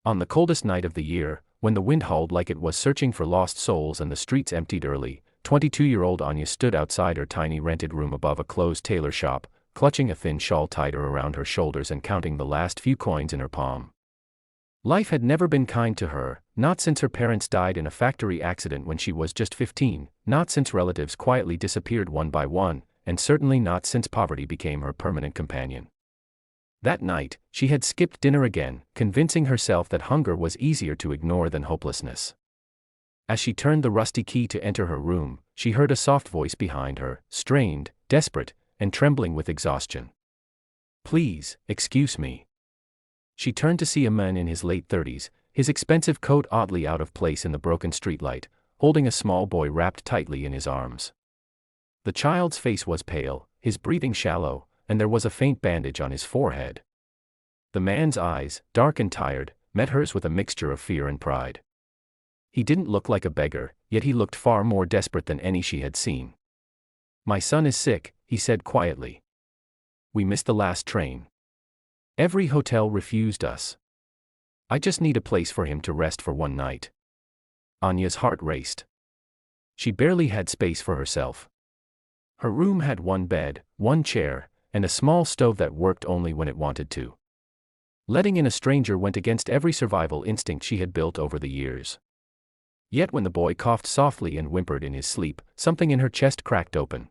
On the coldest night of the year, when the wind howled like it was searching for lost souls and the streets emptied early, 22-year-old Anya stood outside her tiny rented room above a closed tailor shop, clutching a thin shawl tighter around her shoulders and counting the last few coins in her palm. Life had never been kind to her, not since her parents died in a factory accident when she was just 15, not since relatives quietly disappeared one by one, and certainly not since poverty became her permanent companion. That night, she had skipped dinner again, convincing herself that hunger was easier to ignore than hopelessness. As she turned the rusty key to enter her room, she heard a soft voice behind her, strained, desperate, and trembling with exhaustion. "Please, excuse me." She turned to see a man in his late 30s, his expensive coat oddly out of place in the broken streetlight, holding a small boy wrapped tightly in his arms. The child's face was pale, his breathing shallow, and there was a faint bandage on his forehead. The man's eyes, dark and tired, met hers with a mixture of fear and pride. He didn't look like a beggar, yet he looked far more desperate than any she had seen. "My son is sick," he said quietly. "We missed the last train. Every hotel refused us. I just need a place for him to rest for one night." Anya's heart raced. She barely had space for herself. Her room had one bed, one chair, and a small stove that worked only when it wanted to. Letting in a stranger went against every survival instinct she had built over the years. Yet when the boy coughed softly and whimpered in his sleep, something in her chest cracked open.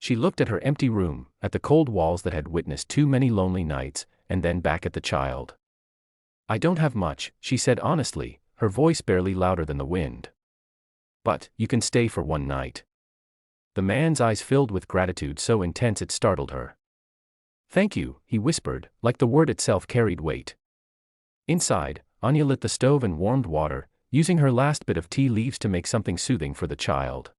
She looked at her empty room, at the cold walls that had witnessed too many lonely nights, and then back at the child. "I don't have much," she said honestly, her voice barely louder than the wind. "But you can stay for one night." The man's eyes filled with gratitude so intense it startled her. "Thank you," he whispered, like the word itself carried weight. Inside, Anya lit the stove and warmed water, using her last bit of tea leaves to make something soothing for the child.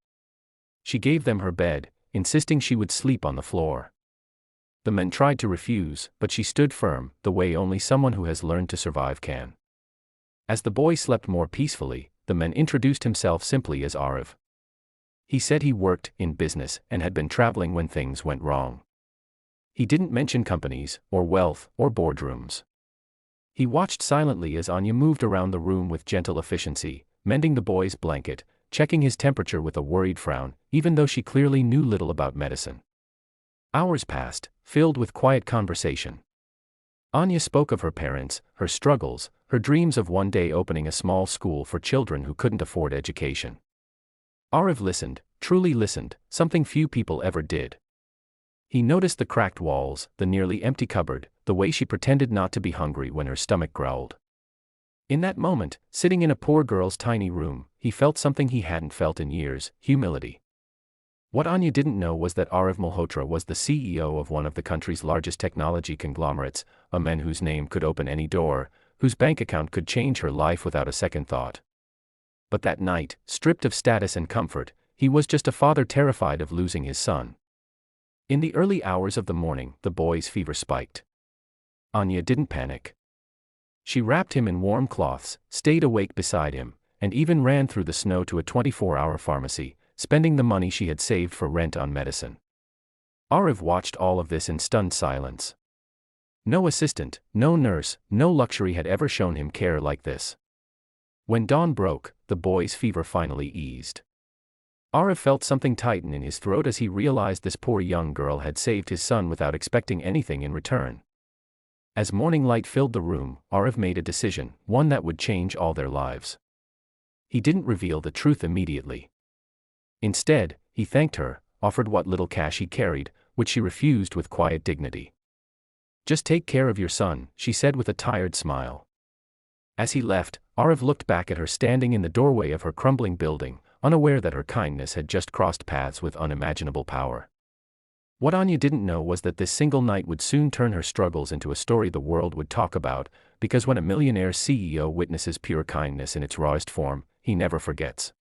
She gave them her bed, insisting she would sleep on the floor. The men tried to refuse, but she stood firm, the way only someone who has learned to survive can. As the boy slept more peacefully, the man introduced himself simply as Arav. He said he worked in business and had been traveling when things went wrong. He didn't mention companies, or wealth, or boardrooms. He watched silently as Anya moved around the room with gentle efficiency, mending the boy's blanket, checking his temperature with a worried frown, even though she clearly knew little about medicine. Hours passed, filled with quiet conversation. Anya spoke of her parents, her struggles, her dreams of one day opening a small school for children who couldn't afford education. Arav listened, truly listened, something few people ever did. He noticed the cracked walls, the nearly empty cupboard, the way she pretended not to be hungry when her stomach growled. In that moment, sitting in a poor girl's tiny room, he felt something he hadn't felt in years: humility. What Anya didn't know was that Arav Malhotra was the CEO of one of the country's largest technology conglomerates, a man whose name could open any door, whose bank account could change her life without a second thought. But that night, stripped of status and comfort, he was just a father terrified of losing his son. In the early hours of the morning, the boy's fever spiked. Anya didn't panic. She wrapped him in warm cloths, stayed awake beside him, and even ran through the snow to a 24-hour pharmacy, spending the money she had saved for rent on medicine. Arav watched all of this in stunned silence. No assistant, no nurse, no luxury had ever shown him care like this. When dawn broke, the boy's fever finally eased. Arav felt something tighten in his throat as he realized this poor young girl had saved his son without expecting anything in return. As morning light filled the room, Arav made a decision, one that would change all their lives. He didn't reveal the truth immediately. Instead, he thanked her, offered what little cash he carried, which she refused with quiet dignity. "Just take care of your son," she said with a tired smile. As he left, Arav looked back at her standing in the doorway of her crumbling building, unaware that her kindness had just crossed paths with unimaginable power. What Anya didn't know was that this single night would soon turn her struggles into a story the world would talk about, because when a millionaire CEO witnesses pure kindness in its rawest form, he never forgets.